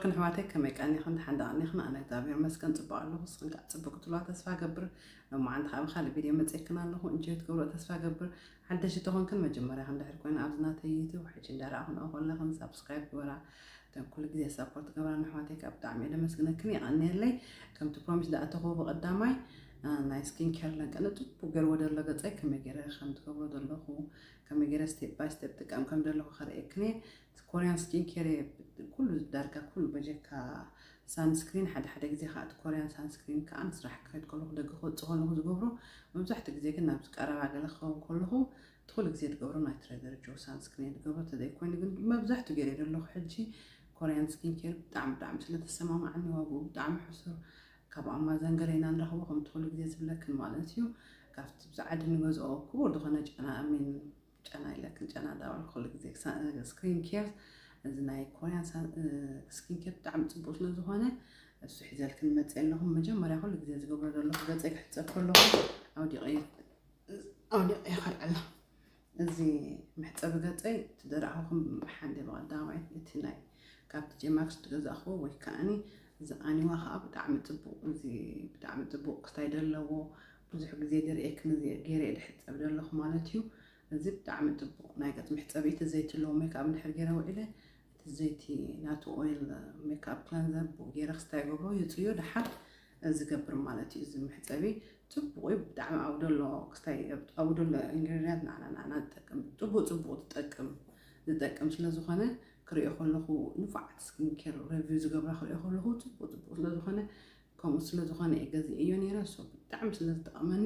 كن حواتي كم يكاني خن حدا خن أنا تابير مسكن تبع له خصن قاعد تبقى طلع تسفى قبر لما عند خام خالي فيديو متسكن له إن جيت قبر تسفى قبر حتى شيء تهون كل مجمرة خن دحر كون أبزنا تيجي وحجين دارا هون أقول لهم سبسكرايب ولا كل جديد سبورت قبر أنا حواتي كابتع عميل مسكن كني عني لي كم تبرومش ده أتهو بقدامي نايس سكين كير لك أنا تبقى ودر لقى زي كم يجري خم تقبر در له كم يجري ستيب باي ستيب تكم كم در له خريقني كوريان سكين كير كل داركا كل بجيك سانسكرين حد جزي خاط كوريان سانسكرين كأن صراحة كيد كله دقة تقول له جبره ممزحت جزي كنا بتقرب على خو كله تقول جزي تجبره نايت ريدر جو سانسكرين جبره تدي كون ممزحت جري له حجي كوريان سكين كير دعم سلة السماء معني وابو دعم حسر كابا ما زنجرينا نرهوهم تقول جزي زبلك المالتيو كافت بزعد نجوز أو كبر دخلنا أنا أمين أنا لكن أنا داول كل جزي سكرين كير زناي كوريان سكين كير دعم تبوش لزهانة السحيز الكلمة تقول لهم مجمرة كل جزي زقبر له جزء حتى كلهم أو دقيق خلع له زي محتاج جزء تدرعهم حد بقدام إتناي كابت جماكس تجزء أخوه ويكاني زاني واخا بدعم تبو زي بدعم تبو قصيدة له بزح جزي دريك نزي غير الحت أبدا له مالتيو زي بدعم تبو ناقت محتاجيت زيت له ميك اب نحر غيره وإله زيتي ناتو اويل ميك اب كلانزر بوغير خستاي غبرو يطيو دحر زغبر مالتي زي محتاجي تبو بدعم اودلو خستاي اودلو انغريدينت نانا تطقم تطقم ስለዝኾነ ክሪኦ ከለኹ ንፋዓት ስኪን ኬር ሪቪው ዝገብራ ክሪኦ ከለኹ ትቦ ስለዝኾነ ከምኡ ስለዝኾነ ገዚ እዩ ነይረ ሶ ብጣዕሚ ስለዝጠቕመኒ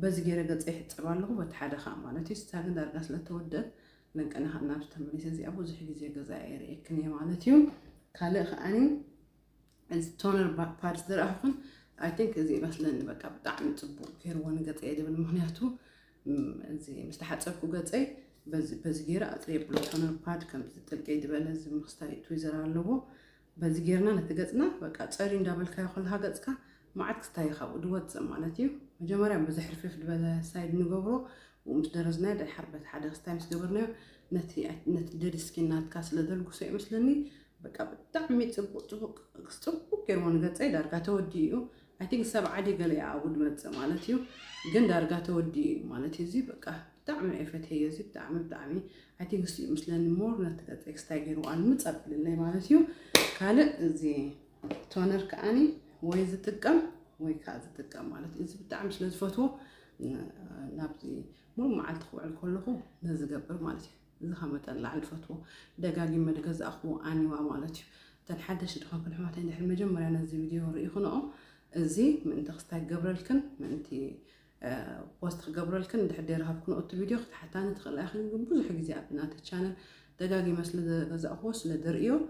በዚ ገይረ ገጽ ይሕጽብ ኣለኹ በቲ ሓደ ኸ ማለት እዩ ስታግን ዳርጋ ስለተወደድ ለንቀና ኸናብ ተመሊሰ እዚ ኣብ ብዙሕ ግዜ ገዛ የርእየክን ማለት እዩ ካልእ ኸኣኒ እዚ ቶነር ፓድስ ዝረኣኹን አይ ቲንክ እዚ መስለኒ በቃ ብጣዕሚ ጽቡቕ ገይርዎ ንገጽ ይድብል ምክንያቱ እዚ ምስተሓጸብኩ ገጽ በዚ ገይረ ኣጥሪየ ብሎ ቶነር ፓድ ከም ዝጥልቀይ ድበለ እዚ ምኽስታይ ትዊዘር ኣለዎ በዚ ገይርና ነትገጽና በቃ ጸሪ እንዳበልካዮ ከለኻ ገጽካ معك استايخا ودوت زمانتي مجمرة بزحر في البلد سايد نجبره ومتدرزنا ده حربة حدا استايمس جبرنا نت درسكينات كاس لدل قصي مثلني بقى بتعمي تبق كرمون قد سايد أرجعته وديو I think سبعة عادي قال يا عود مت زمانتي جند أرجعته ودي مالتي زي بقى بتعمل إفت هي زي بتعمي I think مثلني مور نتقد إكستاجر وأنا متصرف لله مالتي كله زي تونر كأني ويز تقم ويكاز تقم مالت إذا بتعمل شلون فتوى نبتي مو معلت خو على كله نزقبر مالتي إذا خمت الله على الفتوى دقاقي ما دقز أخو أني ومالتي تنحدش تخاف الحماتين ده المجمع أنا زي فيديو ريخنا زي من تخستك قبر الكن من أنتي بوست قبر الكن ده حديرها بكون أوت فيديو حتى ندخل آخر نقول حق زي بنات الشانل دقاقي مثل دقز أخو سلدريو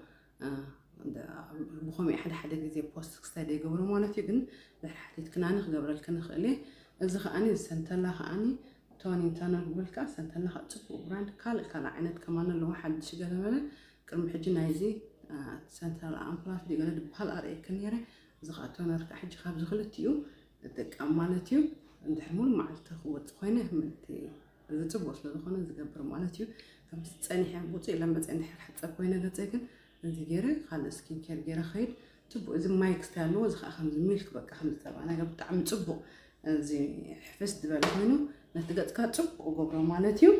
بخومي حدا جزي بوست كستادي قبره مالتي جن لحتى كنانخ قبر الكنخ عليه إذا خاني سنتلا خاني توني تانا بالكا سنتلا خطب براند كلا عينت كمان الواحد شجع ماله كرم حجنا يزي سنتلا أمبلاس دي قلت بهالأري كنيرة إذا خاطرنا رك حج خابز خلتيو تك أمانتيو نحمل مع التخوت خوينه منتي إذا تبوس لذخنا إذا قبر مالتيو فمستني حين بوتي لما تني حتى خوينه قتيكن انت جيره خالص سكين كير جيره خير تبو اذا ما يكستالو زخ خمس ميلك بقى خمس تبع انا قبل طعم تبو زي حفظت بالك منه نتقط كاتب وقبره مالتيو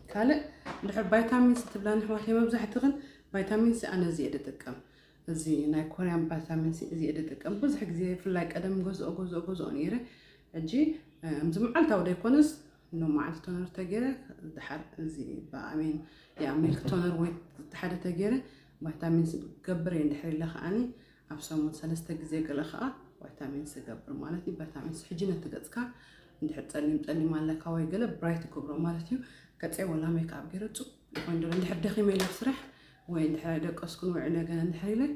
كاله ندحر فيتامين سي تبلان حواتي مبزح تغن فيتامين سي انا زياده تقم زي ناي كوريان فيتامين سي زياده تقم بزح غزي فلاي قدم غزو نيره اجي مزمعلتا ودا يكونس انه معلت تونر تغيره دحر زي بامين يا ميلك تونر وي تحدى تغيره فيتامين سي قبر يندحر لها اني ابسمون ثلاثه غزي قلخا فيتامين سي قبر مالتي فيتامين سي حجينه تقصكا ندحر تصلي مالك واي قال برايت كبر مالتي كصي ولا ميك اب غيرتو وندو ندحر دخي ميل فرح وين ندحر دقسكن وعنا غن ندحر له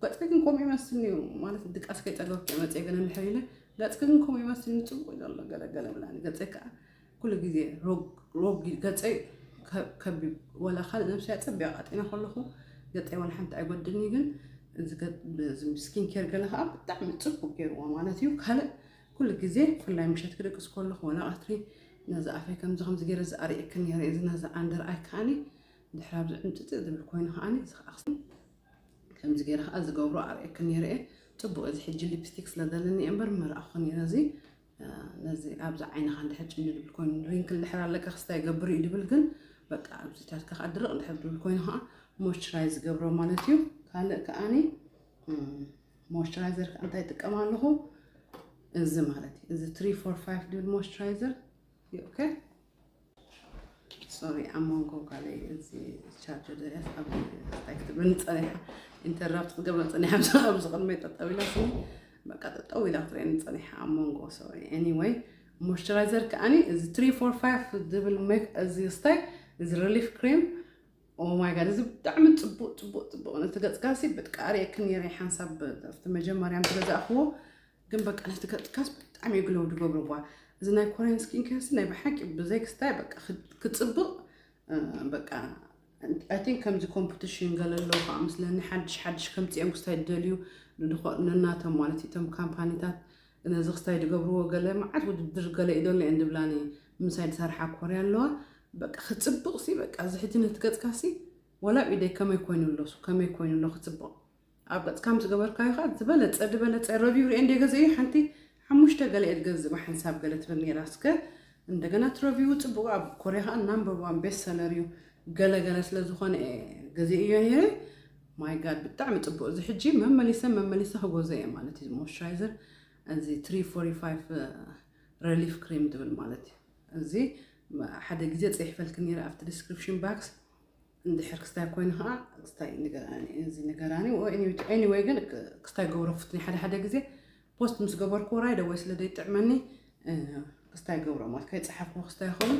قصكن كوم يمسني مالت دقاسك يطلق يمصي غن ندحر له قصكن كوم يمسني صو يلا غلغل بلان قصكا كل غزي روغ قصي كبي ولا خال نفسي أتبع قطعنا خلخو قطعي ولا حمت أقدرني جن إذا قد سكين كير قالها بتعمل تصبح كير ومالتيو كهلا كل جزء كلها مشات كده كسكول ولا أثري نزع في كم زخم زجير زاري كن يرى إذا نزع عند رأي كاني دحراب أنت تقدر الكوين هاني أخصم كم زغيره ازغبرو اريكن يرئ طبو از حج ليبستيك سلادلني امبر مرأخن يرازي نزي ابز عين خاند حج من بالكون رينكل لحرا لك خستا يغبر يدبل كن بقى ابز تاك خدرق لحد بالكون ها مويسترايز غبرو مالتيو قال كاني مويسترايزر انت يتقمالو از مالتي از 345 دول مويسترايزر اوكي سوري امونكو قالي زي تشارجر ده ابي استكتب نصنيحه انترابت قبل صنيحه ابز قميت طويله سني بقى طويله ترين صنيحه امونكو سوري anyway مويسترايزر كاني از 345 دبل ميك از ستاي از ريليف كريم او ماي جاد از بتعمل طبق انا تقصقاسي بتقاري كنيري حساب مجمريا تزاخو ግን በቃ ለተከትካስ በጣም የግለው ድጎብርዋ እዝና ኮሪያን ስኪን ኬር ስናይ በሐቂ በዘክ ስታይ በቃ ክትጽብቅ በቃ አይ ቲንክ ከምዚ ኮምፒቲሽን ገለለው ካምስ ለኒ ሓድሽ ከምጽም ስታይ ደልዩ ንናተ ማለት ይተም ካምፓኒታት እነዚ ስታይ ድጎብርዎ ገለ ማዓት ውድድር ገለ ይደል እንድብላኒ ምሳይድ ሰርሓ ኮሪያ ኣለዋ በቃ ክትጽብቅ ሲ በቃ ዝሕጅነት ገጽካሲ ወላ ኢደይ ከመይ ኮይኑሎሱ ከመይ ኮይኑሎ ክትጽብቅ أبغى كم تجبر كاي خد زبالة ريفيو عندي جزء حنتي حمشت قلت جزء بحساب قلت بني راسك عند جنات ريفيو تبغى كوريها نمبر 1 بيست سيناريو قلت لزخان جزء يعني ماي جاد بتعمل تبغى زي حجي مما لسه هو جزء مالتي مويسترايزر زي 345 ريليف كريم دبل مالتي زي حدا جزء صحيح فالكنيرة after description box عند حرك ستا كوينها ستا نغراني زي نغراني و anyway كن ستا غورفتني حدا غزي بوست مس غبركو رايده ويس لدي تعمني ستا غورو ما كيصحفو ستا يخون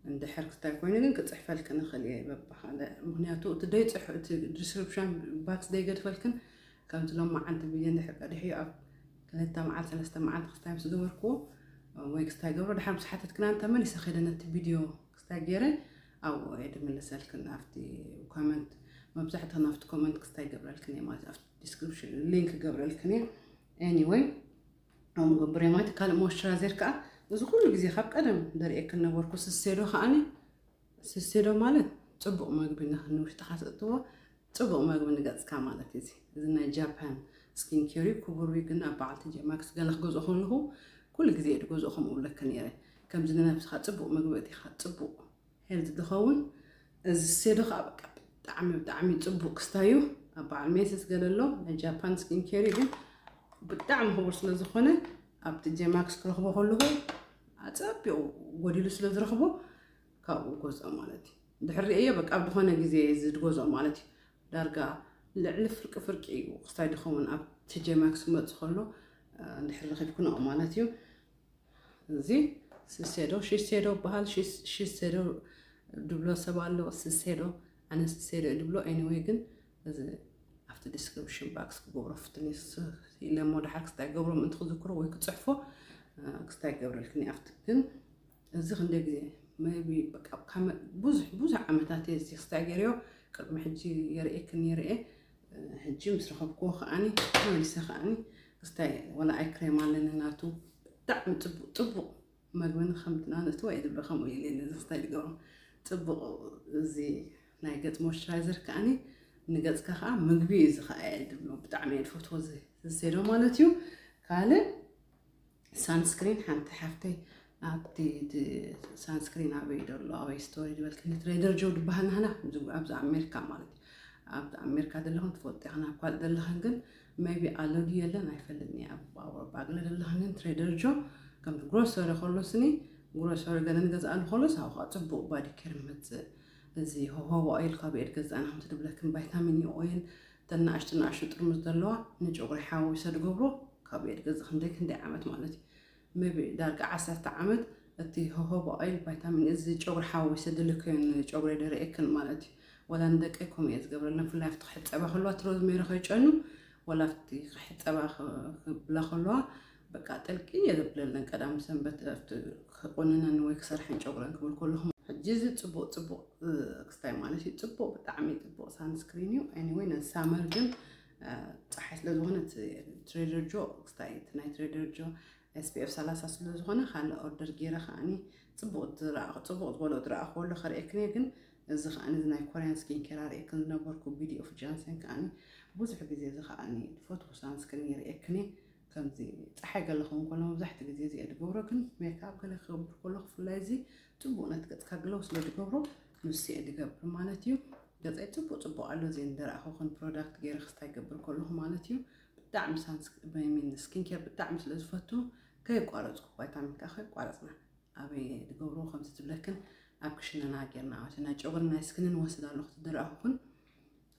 عند حرك ستا كوين كن كصحف لكن خليه ببخاله مغنياتو تدي صح ديسكريبشن باكس دي قد فلكن كانت لما عند بيان حق دحي اب كلتا مع 3 مع ستا مس غبركو ويك ستا غورو دحم صحتك كنا انت من يسخيدنا فيديو ستا غيره أو يدم لسالك نافتي كومنت ما بزحتها نافت كومنت كستاي قبل الكنية ما في ديسكريبشن لينك قبل الكنية anyway أو مقبري ما تكال مويسترايزر كا بس كل جزء خاب قدم دري كنا وركوس السيرو خاني السيرو مالت تبق ما قبلنا نوش تحسطوا تبق ما قبلنا جالس كمالت يزي إذا جابان سكين كيري كبروي كنا بعض تجي ماكس قال خ جزء خون له كل جزء جزء خم أقول لك كنيرة كم زنا نفس خا تبق ما قبلتي خا تبق هل تدخون السيرو خابك تعمي تبوك ستايو أبع الميسس قال له الجابان سكين كيري بين بتعم هو وصل زخنة أبتدي ماكس كرهبه هلو أتابع وديلو سل زرخبه كأو جزء مالتي دحرية بك أبد هنا جزء يزيد جزء مالتي درجة الفرق إيه وقستاي دخون أبتدي ماكس ما تدخله دحر خير كنا مالتيو زي سيدو شيء سيدو بحال شيء سيدو دبلو سبالو سيدو أنا سيدو دبلو anyway كن after description box قبرفتني إلى مود حركة تاع قبر من تخذ ذكره ويكتصحفه كستاي قبر الكني after كن الزخن دقيقة ما يبي بقى كم بوزع عمتات يزي كستاي قريو كل ما حجي يرئي كن يرئي حجي مسرخب كوخ أني ما لسه خاني كستاي ولا أي كريم على ناتو دعم طبق ما قبلنا خمتنا نتوعد بخم ويلين كستاي قبر طبق زي نايقت مويسترايزر كأني نقص كخا مقبي إذا خايد بتعمل فوتو زي السيرو مالتيو قال سانسكرين حنت حفتي أبتي سانسكرين أبي دولو أبي ستوري دول كنت تريدر جود بهن هنا زو أبز أمريكا مالتي أبز أمريكا دلهم تفوتي أنا قال دلهم جن maybe ألودي يلا نايفلني أو بعقل دلهم تريدر جو كم غروسر خلصني غروسر قالن جزء أنا خلص هاو خاطب بعد كلمة زي هو أويل قابل جزء أنا هم تدبل لكن فيتامين أويل تناقش ترمز دلوا نجوا يحاول يصدقوا برو قابل جزء خندق عمت مالتي maybe درجة 10 عمت التي هو أويل فيتامين زي جوا يحاول يصدقوا جوا يدري أكل مالتي ولا عندك أكم يتقبل لنا في اللافت حتى أبغى خلوات روز ميرا خيجانو ولا في حتى أبغى بلا خلوة بقى تلقي يدبل لنا كلام سنبت قلنا إنه يكسر حين جوا نقول كلهم جزء تبو كستاي مالتي تبو بتعمي تبو سانسكرينيو anyway نسامر جن صحيح لزوجنا تريدر جو كستاي تناي تريدر جو SPF 3 لزوجنا خال أوردر جيرة خاني تبو ولا درا أقول له خير إكني جن إذا خاني زناي كوريان سكين كير إكن نبركو فيديو في جانسين كاني بوزح جزء زخاني فوتو سان سكرين يريكني كم زي حاجة اللي خون كلهم زحت جزء زي الجورو كن ميك اب كله خبر كله فلازي تبغى نتقط كجلوس للجورو نسي الجبر مالتيو جزء تبغى على زين درا أخوخن برودكت غير خستاي جبر كله مالتيو بدعم سانس بين سكين كير بدعم سلز فوتو كي قارص فيتامين كأخي قارصنا أبي الجورو 5 لكن أبكشنا ناجرنا عشان نجبرنا سكنن وصل على الوقت درا أخوخن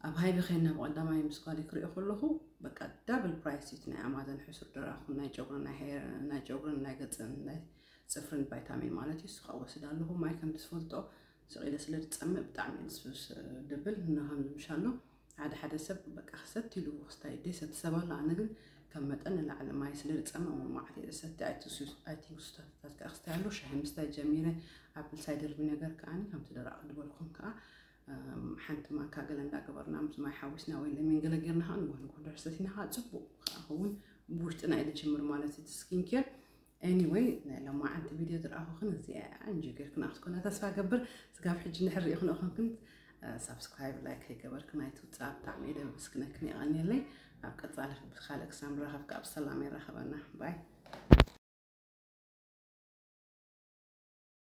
أب هاي بخيرنا بقدامي مسقالي كري خلوه بقى دبل برايس يتنا أمازون حسر دراهم نايجورنا هير نايجورنا ناجتن ناي صفرن فيتامين مالتي سخاء وسداله ما يكمل تسفلتو سقيل سلر تسمى بتعمل سوس دبل إنهم مشانه عاد حدا سب بقى خسرت له وستاي دي ستسبب لا أنا قل كم متأن على ما يسلر تسمى وما عاد ست أيتي وستات كأختارله شهم ستاي جميلة أبل سايدر بنجر كأني كم تدرى أدبركم كأ حنت ما كاجلن دا برنامج ما يحوسنا ولا من جلجرنا هنقول درستنا هاد صبو هون بوشتنا إذا جمر مالتي سكين كير anyway لما عند فيديو تراه خن زي عنجي غير كنا أخذنا تسفى قبر سقاف حج نحر يخن أخن كنت سبسكرايب لايك هيك قبر كنا يتوتساب تعميده بس كنا كني أغني لي أبقى طالع بخالك سامرة خفك أبسلامي رخبنا باي